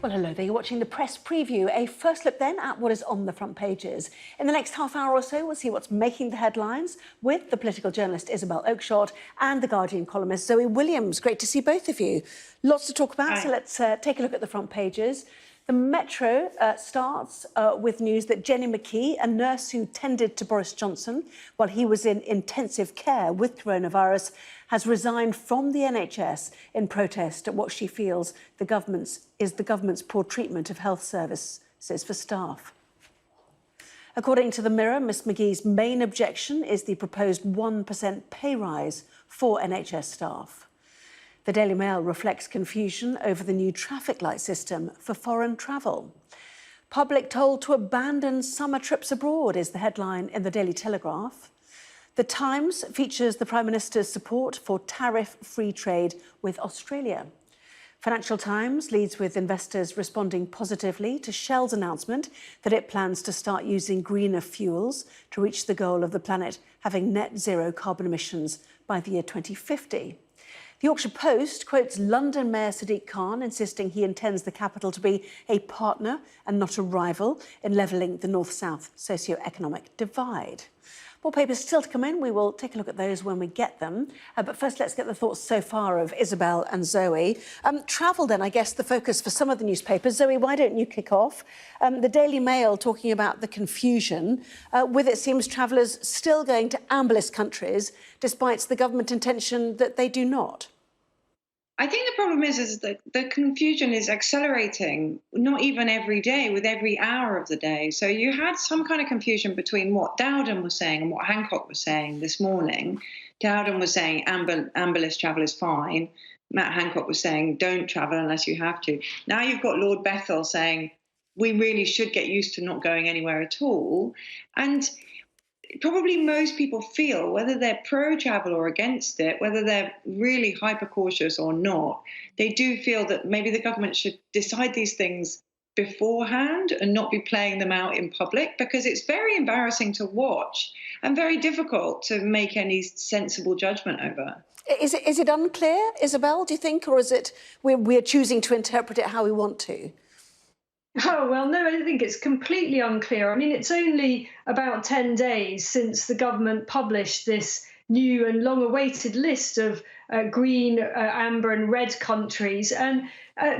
Well, hello there. You're watching the press preview. A first look then at what is on the front pages. In the next half hour or so, we'll see what's making the headlines with the political journalist Isabel Oakeshott and the Guardian columnist Zoe Williams. Great to see both of you. Lots to talk about, so let's take a look at the front pages. The Metro starts with news that Jenny McKee, a nurse who tended to Boris Johnson while he was in intensive care with coronavirus, has resigned from the NHS in protest at what she feels is the government's poor treatment of health services for staff. According to the Mirror, Miss McGee's main objection is the proposed 1% pay rise for NHS staff. The Daily Mail reflects confusion over the new traffic light system for foreign travel. Public told to abandon summer trips abroad is the headline in the Daily Telegraph. The Times features the Prime Minister's support for tariff-free trade with Australia. Financial Times leads with investors responding positively to Shell's announcement that it plans to start using greener fuels to reach the goal of the planet having net zero carbon emissions by the year 2050. The Yorkshire Post quotes London Mayor Sadiq Khan insisting he intends the capital to be a partner and not a rival in levelling the north-south socio-economic divide. More papers still to come in. We will take a look at those when we get them. But first, let's get the thoughts so far of Isabel and Zoe. Travel, then, I guess, the focus for some of the newspapers. Zoe, why don't you kick off? The Daily Mail talking about the confusion, with, it seems, travellers still going to amberlist countries, despite the government intention that they do not. I think the problem is that the confusion is accelerating, not even every day, with every hour of the day. So you had some kind of confusion between what Dowden was saying and what Hancock was saying this morning. Dowden was saying amberlist travel is fine. Matt Hancock was saying don't travel unless you have to. Now you've got Lord Bethell saying we really should get used to not going anywhere at all. And probably most people feel, whether they're pro-travel or against it, whether they're really hyper-cautious or not, they do feel that maybe the government should decide these things beforehand and not be playing them out in public, because it's very embarrassing to watch and very difficult to make any sensible judgment over. Is it unclear, Isabel, do you think, or is it we're choosing to interpret it how we want to? Oh, well, no, I think it's completely unclear. I mean, it's only about 10 days since the government published this new and long-awaited list of green, amber and red countries. And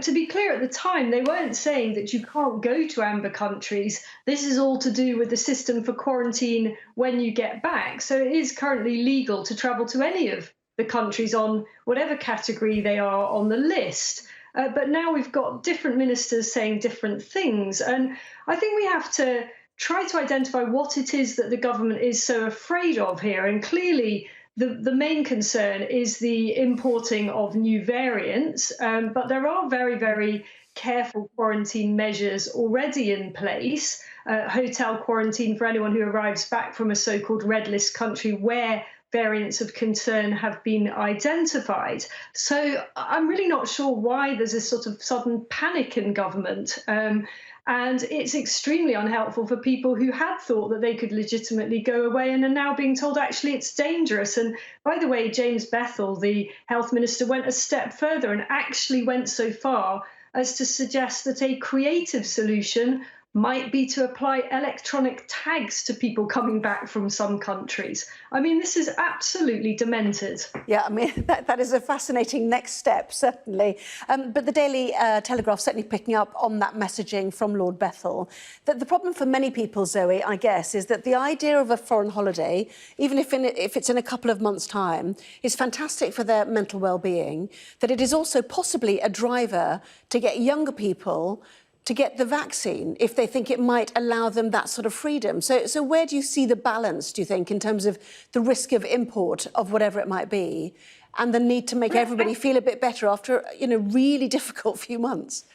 to be clear, at the time, they weren't saying that you can't go to amber countries. This is all to do with the system for quarantine when you get back. So it is currently legal to travel to any of the countries on whatever category they are on the list. But now we've got different ministers saying different things. And I think we have to try to identify what it is that the government is so afraid of here. And clearly, the main concern is the importing of new variants. But there are very, very careful quarantine measures already in place. Hotel quarantine for anyone who arrives back from a so-called red list country where variants of concern have been identified. So I'm really not sure why there's this sort of sudden panic in government. And it's extremely unhelpful for people who had thought that they could legitimately go away and are now being told actually it's dangerous. And by the way, James Bethell, the health minister, went a step further and actually went so far as to suggest that a creative solution might be to apply electronic tags to people coming back from some countries. I mean, this is absolutely demented. Yeah, I mean, that is a fascinating next step, certainly. But the Daily Telegraph certainly picking up on that messaging from Lord Bethell. That the problem for many people, Zoe, I guess, is that the idea of a foreign holiday, even if it's in a couple of months' time, is fantastic for their mental well-being, that it is also possibly a driver to get younger people to get the vaccine if they think it might allow them that sort of freedom. So where do you see the balance, do you think, in terms of the risk of import of whatever it might be and the need to make everybody feel a bit better after, really difficult few months?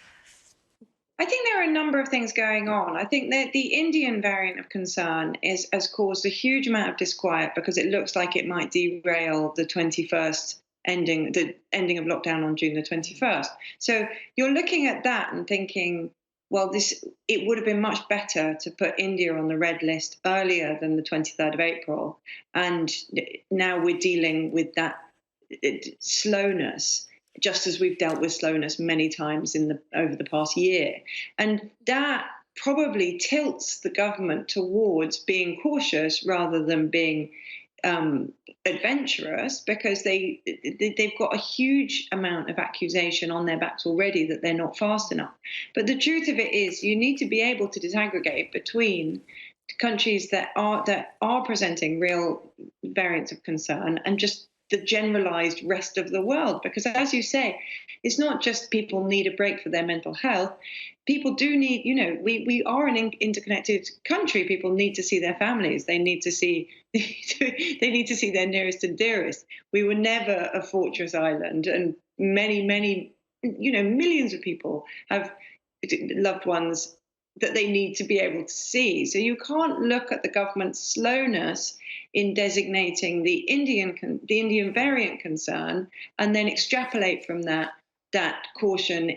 I think there are a number of things going on. I think that the Indian variant of concern has caused a huge amount of disquiet because it looks like it might derail the 21st the ending of lockdown on June the 21st. So you're looking at that and thinking, well, it would have been much better to put India on the red list earlier than the 23rd of April. And now we're dealing with that slowness. just as we've dealt with slowness many times over the past year. And that probably tilts the government towards being cautious rather than being adventurous, because they've got a huge amount of accusation on their backs already that they're not fast enough. But the truth of it is, you need to be able to disaggregate between countries that are presenting real variants of concern and just the generalized rest of the world. Because, as you say, it's not just people need a break for their mental health. People do need, we are an interconnected country. People need to see their families. They need to see their nearest and dearest. We were never a fortress island, and many, millions of people have loved ones that they need to be able to see. So you can't look at the government's slowness in designating the Indian variant concern and then extrapolate from that caution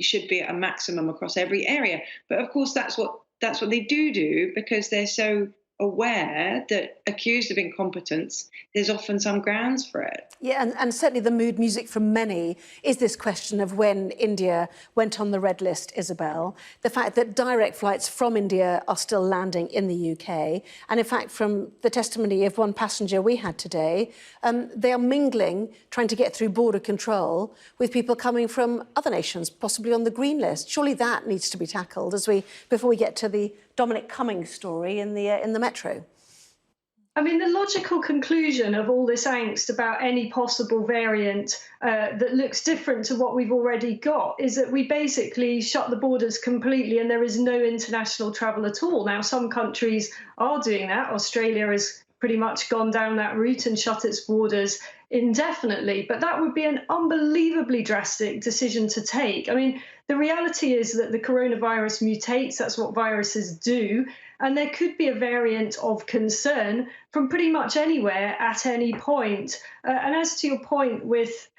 should be at a maximum across every area. But of course, that's what they do, because they're so aware that accused of incompetence, there's often some grounds for it. Yeah, and certainly the mood music from many is this question of when India went on the red list, Isabel. The fact that direct flights from India are still landing in the UK. And in fact, from the testimony of one passenger we had today, they are mingling, trying to get through border control with people coming from other nations, possibly on the green list. Surely that needs to be tackled before we get to the Dominic Cummings story in the Metro. I mean, the logical conclusion of all this angst about any possible variant that looks different to what we've already got is that we basically shut the borders completely and there is no international travel at all. Now, some countries are doing that. Australia has pretty much gone down that route and shut its borders indefinitely. But that would be an unbelievably drastic decision to take. I mean, the reality is that the coronavirus mutates. That's what viruses do. And there could be a variant of concern from pretty much anywhere at any point. And as to your point with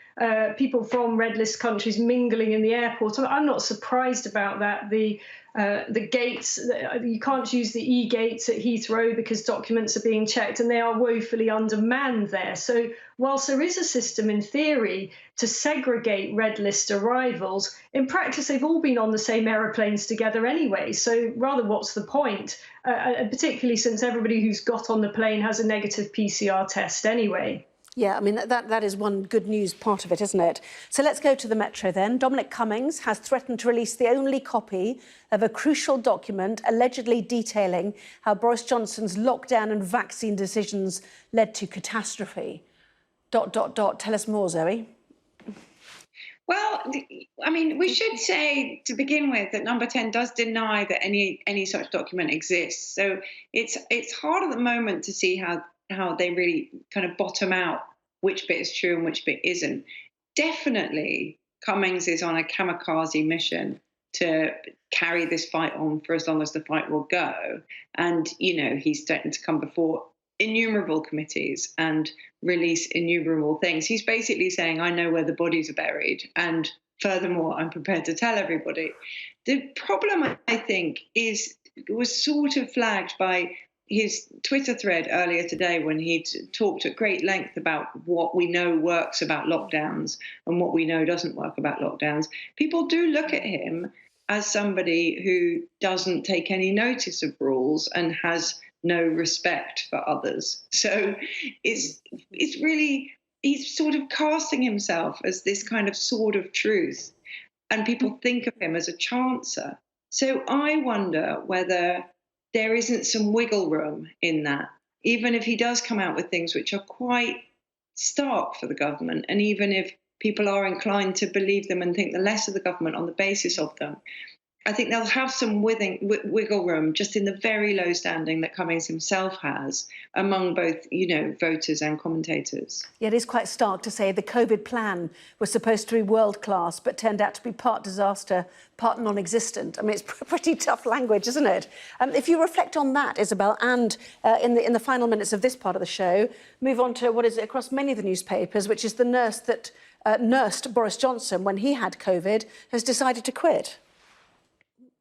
people from red list countries mingling in the airport, I'm not surprised about that. The gates, you can't use the e-gates at Heathrow because documents are being checked and they are woefully undermanned there. So whilst there is a system in theory to segregate red list arrivals, in practice they've all been on the same aeroplanes together anyway. So rather, what's the point? Particularly since everybody who's got on the plane has a negative PCR test anyway. Yeah, I mean, that is one good news part of it, isn't it? So let's go to the Metro then. Dominic Cummings has threatened to release the only copy of a crucial document allegedly detailing how Boris Johnson's lockdown and vaccine decisions led to catastrophe. ... Tell us more, Zoe. Well, I mean, we should say to begin with that Number 10 does deny that any such document exists. So it's hard at the moment to see how they really kind of bottom out which bit is true and which bit isn't. Definitely, Cummings is on a kamikaze mission to carry this fight on for as long as the fight will go. And, he's threatened to come before innumerable committees and release innumerable things. He's basically saying, I know where the bodies are buried. And furthermore, I'm prepared to tell everybody. The problem, I think, was sort of flagged by his Twitter thread earlier today when he talked at great length about what we know works about lockdowns and what we know doesn't work about lockdowns. People do look at him as somebody who doesn't take any notice of rules and has no respect for others. So it's really, he's sort of casting himself as this kind of sword of truth, and people think of him as a chancer. So I wonder whether there isn't some wiggle room in that, even if he does come out with things which are quite stark for the government, and even if people are inclined to believe them and think the less of the government on the basis of them, I think they'll have some wiggle room just in the very low standing that Cummings himself has among both, voters and commentators. Yeah, it is quite stark to say the COVID plan was supposed to be world-class, but turned out to be part disaster, part non-existent. I mean, it's pretty tough language, isn't it? If you reflect on that, Isabel, and in the final minutes of this part of the show, move on to what is across many of the newspapers, which is the nurse that nursed Boris Johnson when he had COVID, has decided to quit.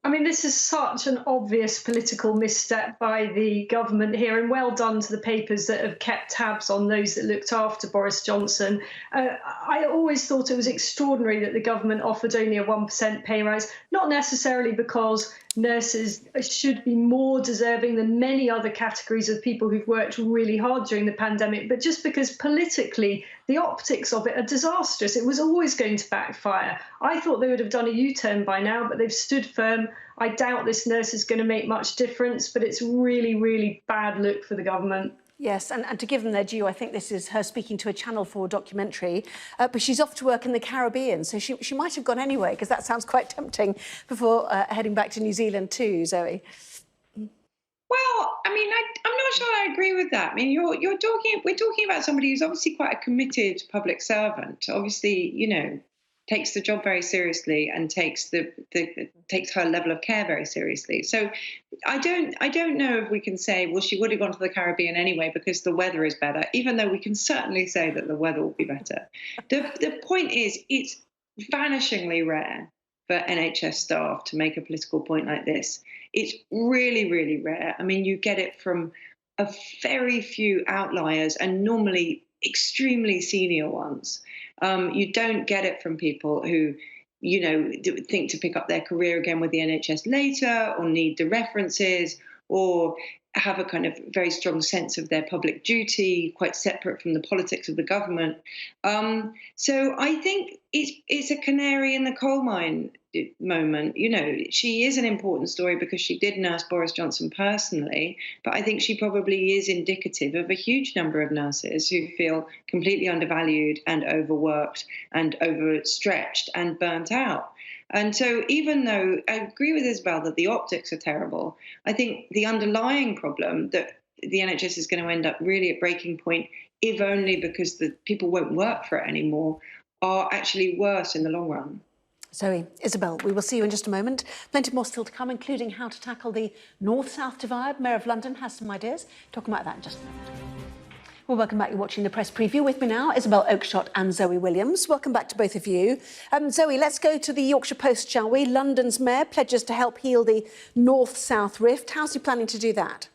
I mean, this is such an obvious political misstep by the government here, and well done to the papers that have kept tabs on those that looked after Boris Johnson. I always thought it was extraordinary that the government offered only a 1% pay rise, not necessarily because nurses should be more deserving than many other categories of people who've worked really hard during the pandemic, but just because politically the optics of it are disastrous. It was always going to backfire. I thought they would have done a U-turn by now, but they've stood firm. I doubt this nurse is going to make much difference, but it's really, really bad look for the government. Yes, and to give them their due, I think this is her speaking to a Channel 4 documentary, but she's off to work in the Caribbean, so she might have gone anyway, because that sounds quite tempting before heading back to New Zealand too, Zoe. Well, I mean, I'm not sure I agree with that. I mean, we're talking about somebody who's obviously quite a committed public servant. Obviously, takes the job very seriously and takes her level of care very seriously. So I don't know if we can say, well, she would have gone to the Caribbean anyway because the weather is better, even though we can certainly say that the weather will be better. The point is, it's vanishingly rare for NHS staff to make a political point like this. It's really, really rare. I mean, you get it from a very few outliers and normally extremely senior ones. You don't get it from people who, think to pick up their career again with the NHS later, or need the references, or have a kind of very strong sense of their public duty, quite separate from the politics of the government. So I think it's a canary in the coal mine moment. She is an important story because she did nurse Boris Johnson personally, but I think she probably is indicative of a huge number of nurses who feel completely undervalued and overworked and overstretched and burnt out. And so even though I agree with Isabel that the optics are terrible, I think the underlying problem that the NHS is going to end up really at breaking point, if only because the people won't work for it anymore, are actually worse in the long run. Zoe, Isabel, we will see you in just a moment. Plenty more still to come, including how to tackle the north-south divide. Mayor of London has some ideas. Talking about that in just a moment. Well, welcome back. You're watching the press preview. With me now, Isabel Oakeshott and Zoe Williams. Welcome back to both of you. Zoe, let's go to the Yorkshire Post, shall we? London's mayor pledges to help heal the north-south rift. How's he planning to do that?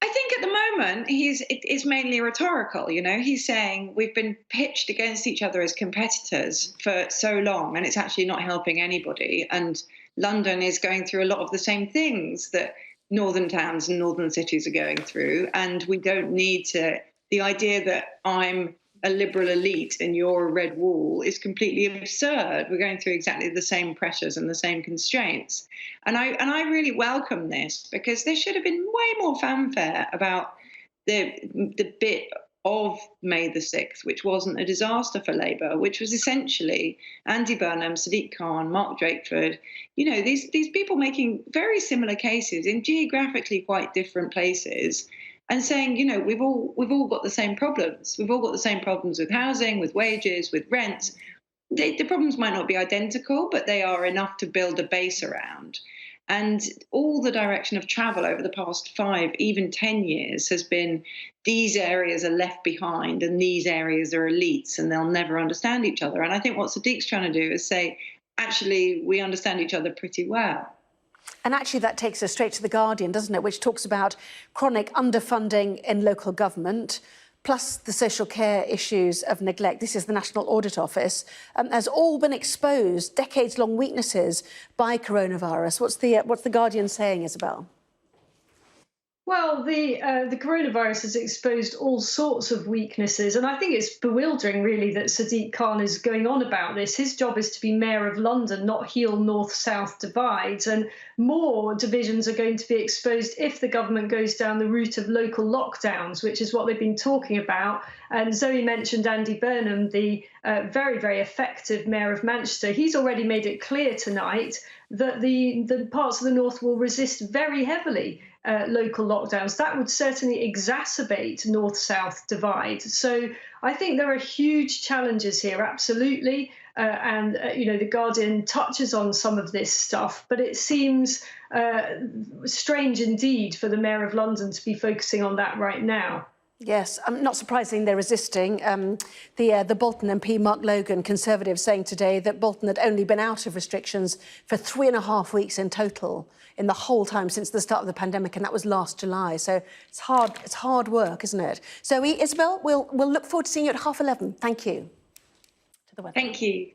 I think at the moment it's mainly rhetorical. He's saying we've been pitched against each other as competitors for so long, and it's actually not helping anybody. And London is going through a lot of the same things that northern towns and northern cities are going through, and we don't need to. The idea that I'm a liberal elite and you're a red wall is completely absurd. We're going through exactly the same pressures and the same constraints. And I really welcome this, because there should have been way more fanfare about the bit of May the 6th, which wasn't a disaster for Labour, which was essentially Andy Burnham, Sadiq Khan, Mark Drakeford, these people making very similar cases in geographically quite different places, and saying, we've all got the same problems. We've all got the same problems with housing, with wages, with rents. The problems might not be identical, but they are enough to build a base around. And all the direction of travel over the past 5, even 10 years has been these areas are left behind and these areas are elites and they'll never understand each other. And I think what Sadiq's trying to do is say, actually, we understand each other pretty well. And actually that takes us straight to The Guardian, doesn't it, which talks about chronic underfunding in local government, plus the social care issues of neglect. This is the National Audit Office. Has all been exposed, decades-long weaknesses by coronavirus. What's the Guardian saying, Isabel? Well, the coronavirus has exposed all sorts of weaknesses, and I think it's bewildering, really, that Sadiq Khan is going on about this. His job is to be mayor of London, not heal north-south divides, and more divisions are going to be exposed if the government goes down the route of local lockdowns, which is what they've been talking about. And Zoe mentioned Andy Burnham, the very, very effective mayor of Manchester. He's already made it clear tonight that the parts of the north will resist very heavily local lockdowns. That would certainly exacerbate north-south divide. So I think there are huge challenges here, absolutely. And the Guardian touches on some of this stuff, but it seems strange indeed for the Mayor of London to be focusing on that right now. Yes, not surprising they're resisting. The Bolton MP, Mark Logan, Conservative, saying today that Bolton had only been out of restrictions for 3.5 weeks in total in the whole time since the start of the pandemic, and that was last July. So it's hard work, isn't it? Zoe, Isabel, we'll look forward to seeing you at 11:30. Thank you. To the weather. Thank you.